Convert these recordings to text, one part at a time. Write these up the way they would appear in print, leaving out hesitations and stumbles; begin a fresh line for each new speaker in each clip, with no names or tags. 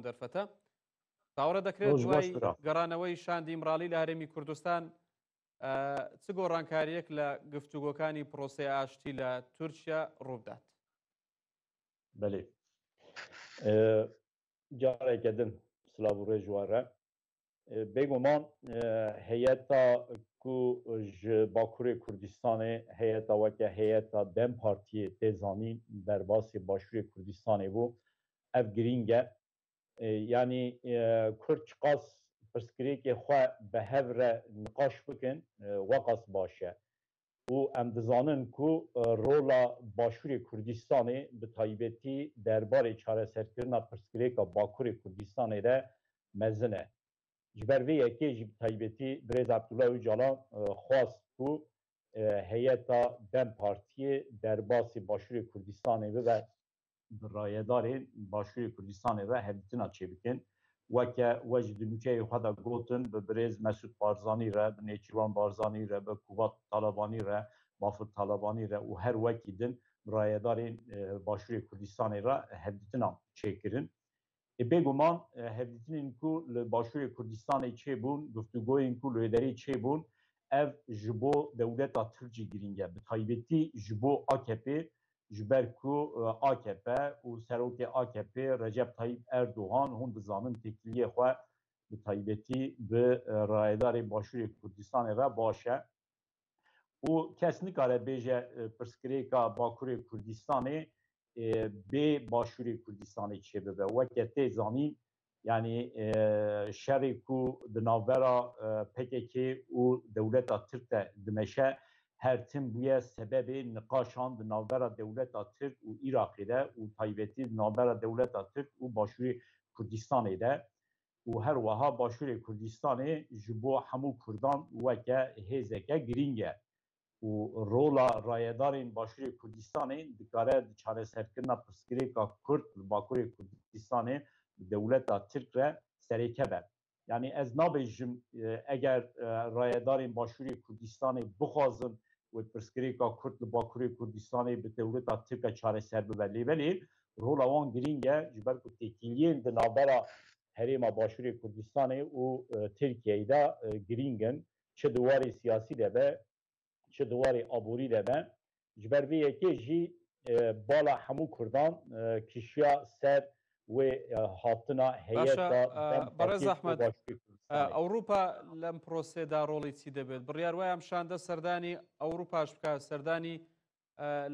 دەرفەتە باوەڕە دەکرێت دوای گەڕانەوەی شاندی مراڵی لە هەرێمی کوردستان چ گۆڕانکاریەک لە گفتوگۆکانی پرۆسەی ئاشتی لە تورکیا ڕوودات؟
بەێ جارێکە دن سلااو و ڕێژوارە بێگومان هەیەتا ku ji Bakurê Kurdistanê heyeta weke heyeta Dem Partiyê tê zanîn derbasî Başûrê Kurdistanê bû ev girîng e yanî Kurd çiqas pirsgirêkê xwe bi hev re niqaş bikin weqas baş e û em dizanin ku rola Başûrê Kurdistanê bi taybetî derbarê çareserkirina pirsgirêka Bakurê Kurdistanê de mezin e. Ji ber vê yekê jî bi taybetî Birêz Ebdullah Öcalan xwast ku heyeta Dem Partiyê derbasî Başûrê Kurdistanê bibe bi rayedarên Başûrê Kurdistanê ve hevdîtina çêbikin. Weke we ji di nûçeyê xwe de gotin bi Birêz Mesûd Barzanî re, bi Nêçîrvan Barzanî re, bi Kubat Talebanî re, Bafur Talebanî re û her wekî din bi rayedarên Başûrê Kurdistanê re hevdîtina çêkirin. Bêguman hevdîtinên ku li Başûrê Kurdistanê çêbûn, guftûgoyên ku li derê çêbûn, ev ji bo dewleta Tirkî girîng e. Bi taybetî ji bo AKP ji ber ku AKP û serokê AKP Recep Tayyip Erdoğan hûn dizanin têkiliyê xwe bi taybetî bi rayedarê Başûrê Kurdistanê ve baş e. û kes nikare bêje pirsgirêka Bakurê Kurdistanê bê Başûrê Kurdistanê çêbibe. Weke tê zanîn yanî şerê ku di navbera PKK û dewleta Tirk de dimeşe her tim bûye sebebê niqaşan di navbera dewleta Tirk û Iraqê de û taybetî di navbera dewleta Tirk û Başûrê Kurdistanê de û her wiha Başûrê Kurdistanê ji bo hemû Kurdan weke hêzeke girîng e. û rola rayedarên Başûrê Kurdistanê dikare di çareserkirina pirsgirêka Kurd li Bakurê Kurdistanê dewleta Tirk re serêkeve. Yani ez nabêjim eger rayedarên Başûrê Kurdistanê bixwazin wê pirsgirêka Kurd li Bakurê Kurdistanê bi dewleta Tirk çareser bibe lêbelê rola wan girîng e ji ber ku têkiliyên di navbera herêma Başûrê Kurdistanê û Tirkiyeyê de girîng in çi di warê siyasî de be çi di warê aborî de be ji ber vê yekê jî bala hemû Kurdan kişiya ser wê hatina heyeta
Barez Ahmed Ewropa lem prosêda rolê çi dibêt? Biryar wayê em şande serdانî Ewropaş bika serdانî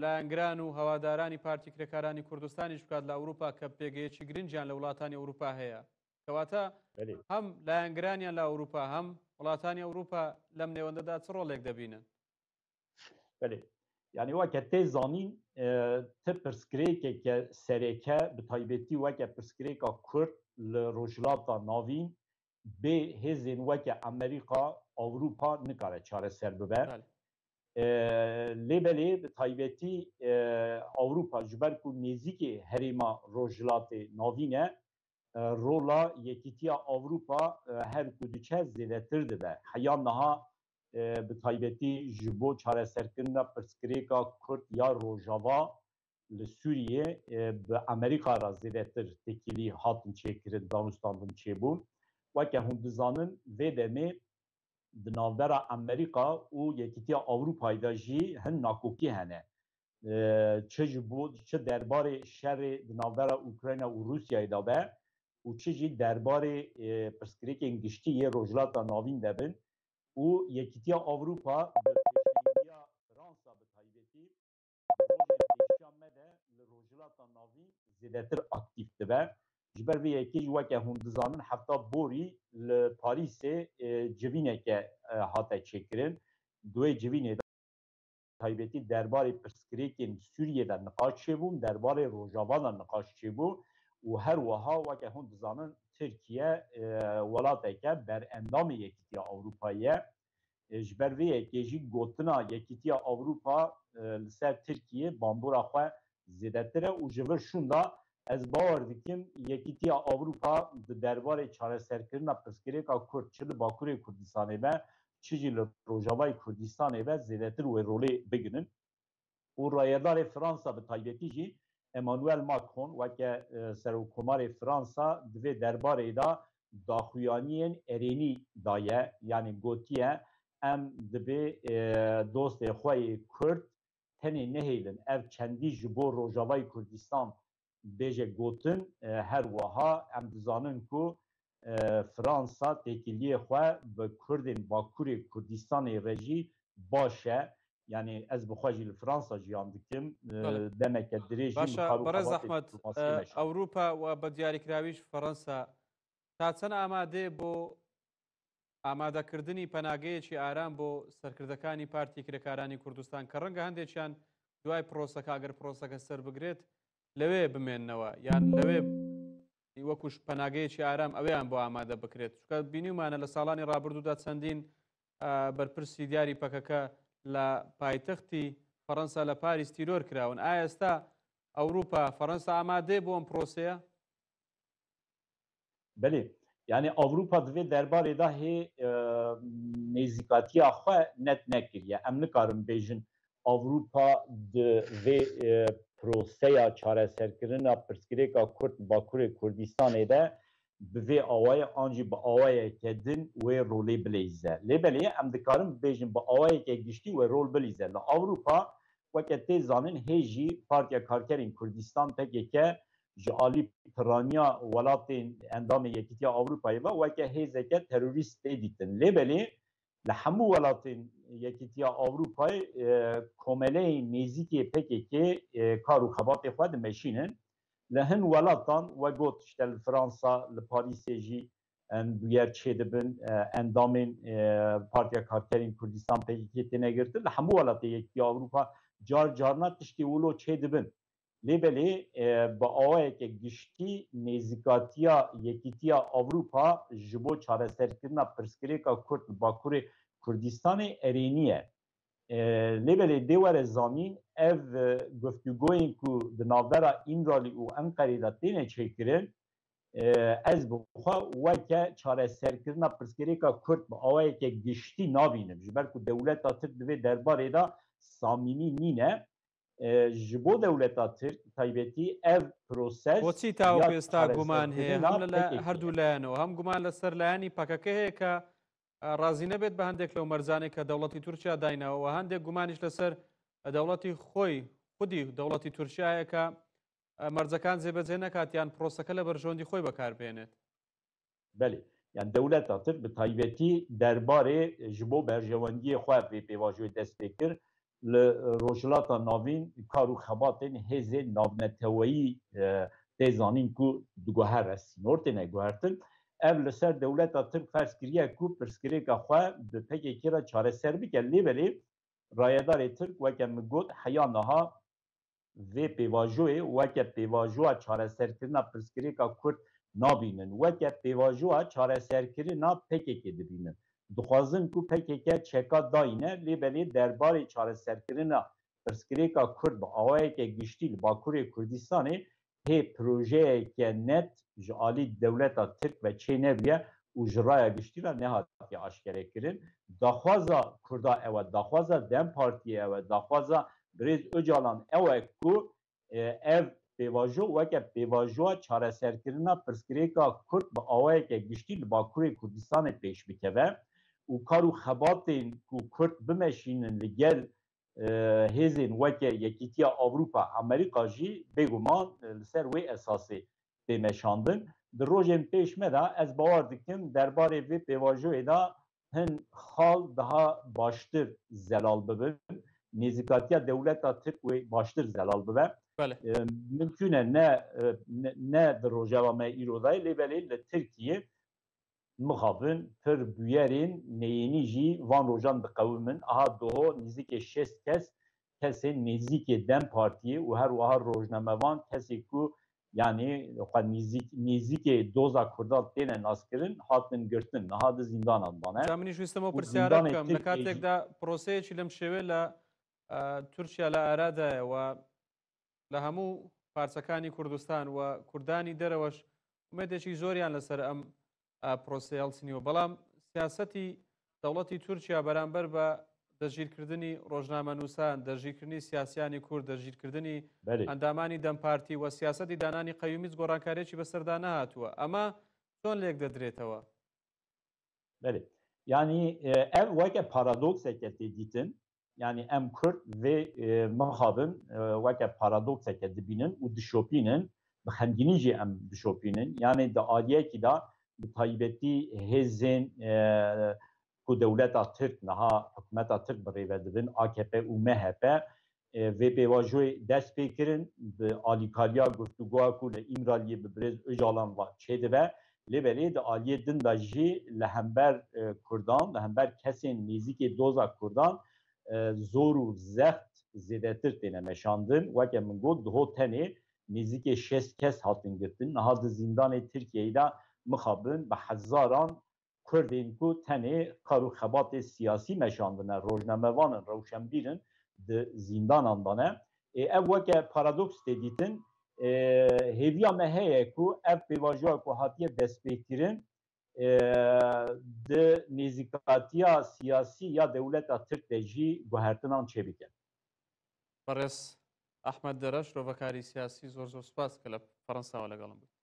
layengran û hewadarani Partîkerêkaranî Kurdistanî ji bikat li Ewropa ke pêgehiyekî giringiyan li welatani Ewropa heye. Kewata hem layengraniyan li Ewropa hem welatani Ewropa lem nêwendeda çi rolek debînin?
Belê. Yani weke tê zanîn ti pirsgirêkeke serêke bi taybetî weke pirsgirêka Kurd li rojhilata navîn bê hêzên weke Amerîka, Ewropa nikare çareser bibe. Lêbelê bi taybetî Ewropa ji ber ku nêzîkê herêma rojhilatê navîn e rola yekîtiya Ewropa her ku diçe zêdetir dibe. Heya niha bi taybetî ji bo çareserkirina pirsgirêka Kurd ya Rojava li Sûriyê bi Amerîka ra zêdetir têkilî hatin çêkirin danûstan bin çêbûn. Weke hûn dizanin vê demê di navbera Amerîka û yekîtiya Ewropayê de jî hin nakokî hene. Çi ji bo çi derbarê şerê di navbera Ukrayna û Rûsyayê de be û çi jî derbarê pirsgirêkên giştî yê rojhilata navîn de bin û yekîtiya Ewropa bi pêşengiya Fransa bi taybetî rojên pêşiya me de li rojhilata navîn zêdetir aktif dibe. Ji ber vê yekê jî weke hûn dizanin hefta borî li Parîsê civîneke hate çêkirin. Duê civînê de taybetî derbarê pirsgirêkên Sûriyê de niqaş çêbûn, derbarê Rojava de niqaş çêbû û her wiha weke hûn dizanin Tirkiye welateke berendamê yekîtiya Ewropayê ye. Ji ber vê yekê jî gotina yekîtiya Ewropa li ser Tirkiye bambûra xwe zêdetir e û ji vir şûn da ez bawer dikim yekîtiya Ewropa di derbarê çareserkirina pirsgirêka Kurd çi li Bakurê Kurdistanê be çi jî li Rojavayê Kurdistanê be zêdetir wê rolê biginin. û rayedarê Fransa bi taybetî jî امانوئل ماکرون وکه سروکمار فرانسا دوی درباره دا داخویانین ارینی دایه یعنی گوتیه ام دبی دوست خواه کرد تنی نهیلن اف چندی جبو روجاوای کردستان بیجه گوتن هر وها ام دزانن کو فرانسا تکیلی خواه به کردین باکوری کردستان رژی باشه یعنی از بخواجی لفرانسا جیان دکم دمک دریجی
باشا برز احمد اوروپا و بدیاری کراویش فرانسا تا چەند ئامادەیە بۆ ئامادەکردنی پەناگەیەکی ئارام بۆ سەرکردەکانی پارتی کرێکارانی کوردستان کە ڕەنگە هەندێکیان دوای پرۆسەکە ئەگەر پرۆسەکە سەر بگرێت لەوێ بمێننەوە یان لەوێ وەکوش پەناگەیەکی ئارام ئەوەیان بۆ ئامادە بکرێت چونکە بینیمانە لە ساڵانی ڕابردوودا چەندین بەرپرسی دیاری پەکەکە لە پایتەختی فەڕەنسا لە پاریس تیرۆر کراون ئایا ئێستا ئەوروپا فەڕەنسا ئامادەیە بۆ ئەم پرۆسەیە؟
بله یعنی اوروپا دوی درباره دا هی نزیکاتی آخوا نت نکریه ام نکارم بیجن اوروپا دوی پروسیا چاره سرکرنا پرسکریکا کرد باکور کردستان ده به آوای آنجی با آوای کدن و رولی بلیزه لیبلی ام دکارم بیجن با آوای که گشتی و رول بلیزه لا اوروپا وقت زانن هیجی پارتیا کارکرین کردستان تکی که جالی پرانیا ولاتین اندام یکیتی اروپایی و وکه هیزکه تروریست دیدن لیبلی لحمو ولاتین یکیتی اروپایی کامله نزدیکی پکی که کارو خبات خود مشینن لهن ولاتان و گوت شتل فرانسا لپاریسیجی دویر چه دبن اندامین پارتیا کارکرین کردستان پکی که تنگرد لحمو ولاتین یکیتی اروپا جار جارنا تشتی ولو چه دبن لیبلی با آوای که گشتی نزیکاتیا یکیتیا اوروپا جبو چاره سرکرنا پرسکریکا کرد باکور کردستان ارینیه لیبلی دیوار زمین اف گفتگوین کو دناورا اینرالی و انقری دا تینه چکرن از بخوا وکه چاره سرکرنا پرسکریکا کرد با آوای که گشتی نابینم جبر کو دولت ترک دوی درباره دا سامینی نینه جبو دولتا ترک تایبەتی ev پرۆسەس
بۆچی تاوەکو ئێستا گومان هەیە هەم لە هەردوو لایەنەوە هەم گومان لەسەر لایەنی پەکەکە هەیە کە ڕازی نەبێت بە هەندێک لەو مەرجانێک کە دەوڵەتی تورکیا داینەوە هەندێک گومانیش لەسەر دەوڵەتی خۆی خودی دەوڵەتی تورکیایە کە مەرجەکان جێبەجێ نەکاتیان پرۆسەکە لە بەرژۆندی خۆی بەکاربێنێت
بەێ یان دەولەتا ترک بە تایبەتی دەربارێ ji بۆ بەرژەوەندیی خوا پێ پێواژۆی دەست پێ کرد روجلاتا ناوین کارو خباتین هزه ناونتوایی تیزانین کو دوگوهر رسینور تینه گوهرتن ev li ser dewleta Tirk ferz kiriye ku pirsgirêka xwe bi pekekî re çareser bike lêbelê rayedarê Tirk weke min got heya niha vê pêvajoyê weke pêvajoya çareserkirina pirsgirêka Kurd nabînin weke pêvajoya çareserkirina pekekê dibînin dixwazin ku PKK çeka dayîne lêbelê derbarê çareserkirina pirsgirêka Kurd bi awayeke giştî li Bakurê Kurdistanê hê projeyeke net ji alî dewleta Tirk ve çê nebiye û ji raya giştî re nehatiye aşkerekirin. Daxwaza Kurda ew e, daxwaza Dem Partiyê ew e, daxwaza Birêz Öcalan ew e ku ev pêvajo weke pêvajoya çareserkirina pirsgirêka Kurd bi awayeke giştî li Bakurê Kurdistanê pêş bikeve û kar û xebatên ku Kurd bimeşînin li gel hêzên weke Yekîtiya Avrupa Amerîka jî bêguman li ser wê esasê tê meşandin. Di rojên pêş me de ez bawer dikim derbarê vê pêvajoyê de hin xal daha baştir zelal bibin. Nêzîkatiya dewleta Tirk wê baştir zelal bibe. Mümkün e ne di rojeva me îro de lêbelê li Tirkiye mixabin pir bûyerên neyênî jî van rojan diqewimin. Aha doho nêzîkê 6 kes kesên nêzîkê Dem Partiyê û her wiha rojnamevan kesê ku yani nêzîkê doza Kurdan têne naskirin hatin girtin niha di zindanan dane.
Minî wîstem o pirsiyara bikim li katێkda proseyekî lim şêwê li Tirkiye li Aradayê we li hemû parçekani Kurdistan we Kurdanî derewş umêdekî zoriyan li ser em پرۆسە هەڵچنیوە بەڵام سیاسەتی دەوڵەتی تورکیا بەرامبەر بە دەژیرکردنی ڕۆژنامەنووسان، دەژیرکردنی سیاسیانی کورد، دەژیرکردنی
بله
ئەندامانی دەمپارتی و سیاسەتی دانانی قەیومیز گۆڕانکارێکی بەسەردا نهاتووە. ئەمە چۆن لێک دەدرێتەوە؟
بله yani ev weke paradokseke têdîtin yani em Kurd vê mixabin weke paradokseke dibînin û dişopînin bi xemgînî jî em dişopînin yani di aliyekî da bi taybetî hêzên ku dewleta Tirk niha hikûmeta Tirk bi rêve dibin AKP û MHP vê pêvajoyê dest pê kirin bi alîkariya guftûgoya ku li İmraliyê bi Birêz Öcalan ve çêdibe lêberê di aliyê din de jî li hember Kurdan li hember kesên nêzîkê doza Kurdan zor û zext zêdetir têne meşandin weke min got diho tenê nêzîkê 6 kes hatin girtin niha di zindanê Tirkiyeyê de mixabin bi hezaran Kurdên ku tenê qar û xebatê siyasî meşandine rojnamevanin rewşenbîrin di zindanan de ne ev weke paradoks tê dîtin hêviya me heye ku ev pêvajoya ku hatiye destpêkirin di nêzîkatiya siyasî ya dewleta Tirk de jî guhertinan çêbike.
بەڕێز ئەحمەد دەرەش ڕۆڤەکاری سیاسی زۆر زۆر سوپاس کە لە فەڕەنساوە لەگەڵم بوو.